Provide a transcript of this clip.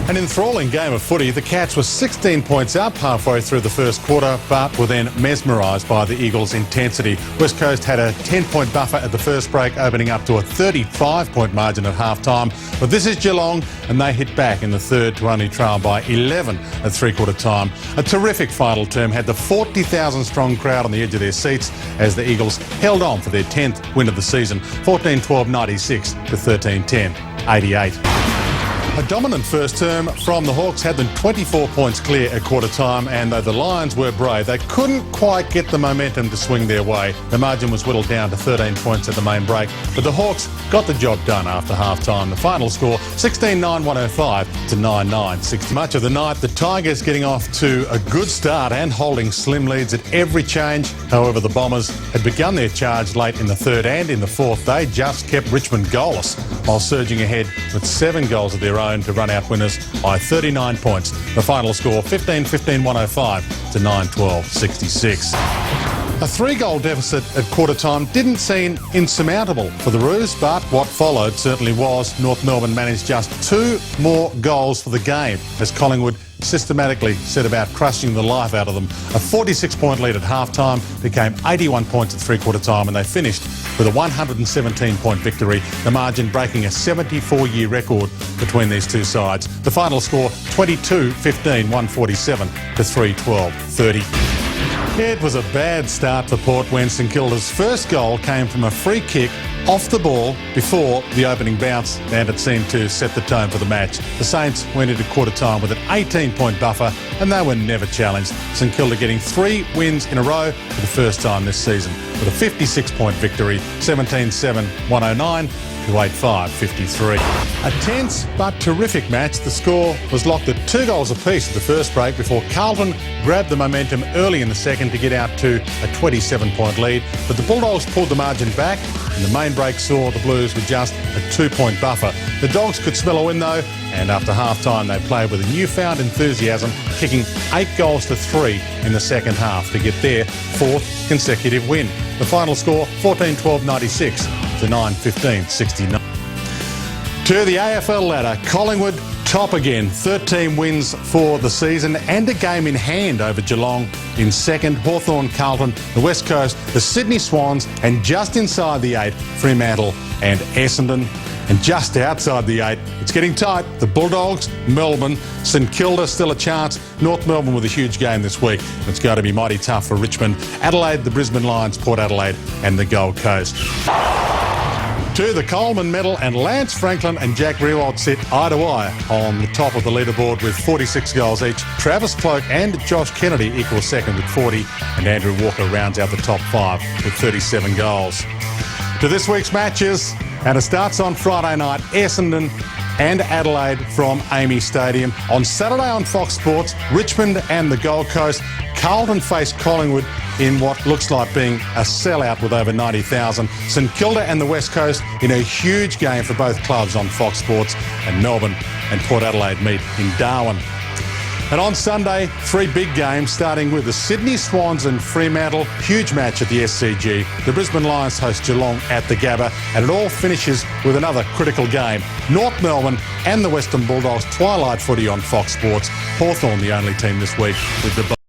An enthralling game of footy. The Cats were 16 points up halfway through the first quarter, but were then mesmerised by the Eagles' intensity. West Coast had a 10-point buffer at the first break, opening up to a 35-point margin at half-time. But this is Geelong, and they hit back in the third to only trail by 11 at three-quarter time. A terrific final term had the 40,000-strong crowd on the edge of their seats as the Eagles held on for their 10th win of the season, 14-12-96 to 13-10-88. A dominant first term from the Hawks had them 24 points clear at quarter time, and though the Lions were brave, they couldn't quite get the momentum to swing their way. The margin was whittled down to 13 points at the main break, but the Hawks got the job done after half-time. The final score, 16-9-105 to 9-9-60. Much of the night, the Tigers getting off to a good start and holding slim leads at every change. However, the Bombers had begun their charge late in the third and in the fourth. They just kept Richmond goalless while surging ahead with 7 goals of their own to run out winners by 39 points. The final score, 15-15-105 to 9-12-66. A 3-goal deficit at quarter time didn't seem insurmountable for the Roos, but what followed certainly was. North Melbourne managed just 2 more goals for the game as Collingwood systematically set about crushing the life out of them. A 46-point lead at half-time became 81 points at three-quarter time, and they finished with a 117-point victory, the margin breaking a 74-year record between these two sides. The final score, 22-15-147 to 3-12-30. It was a bad start for Port when St Kilda's first goal came from a free kick off the ball before the opening bounce, and it seemed to set the tone for the match. The Saints went into quarter time with an 18-point buffer, and they were never challenged. St Kilda getting 3 wins in a row for the first time this season with a 56-point victory, 17-7-109 to 8-5-53. A tense but terrific match. The score was locked at 2 goals apiece at the first break before Carlton grabbed the momentum early in the second to get out to a 27-point lead. But the Bulldogs pulled the margin back, and the main break saw the Blues with just a 2-point buffer. The Dogs could smell a win though, and after half-time they played with a newfound enthusiasm, kicking 8 goals to 3 in the second half to get their 4th consecutive win. The final score, 14-12-96 to 9-15-69. To the AFL ladder, Collingwood top again, 13 wins for the season and a game in hand over Geelong in second, Hawthorn, Carlton, the West Coast, the Sydney Swans, and just inside the 8, Fremantle and Essendon. And just outside the 8, it's getting tight. The Bulldogs, Melbourne, St Kilda still a chance. North Melbourne with a huge game this week. It's going to be mighty tough for Richmond, Adelaide, the Brisbane Lions, Port Adelaide and the Gold Coast. To the Coleman medal, and Lance Franklin and Jack Riewoldt sit eye to eye on the top of the leaderboard with 46 goals each. Travis Cloke and Josh Kennedy equal second with 40, and Andrew Walker rounds out the top 5 with 37 goals. To this week's matches, and it starts on Friday night, Essendon and Adelaide from Amy Stadium. On Saturday on Fox Sports, Richmond and the Gold Coast. Carlton face Collingwood in what looks like being a sellout with over 90,000. St Kilda and the West Coast in a huge game for both clubs on Fox Sports, and Melbourne and Port Adelaide meet in Darwin. And on Sunday, 3 big games, starting with the Sydney Swans and Fremantle. Huge match at the SCG. The Brisbane Lions host Geelong at the Gabba, and it all finishes with another critical game. North Melbourne and the Western Bulldogs twilight footy on Fox Sports. Hawthorn the only team this week with the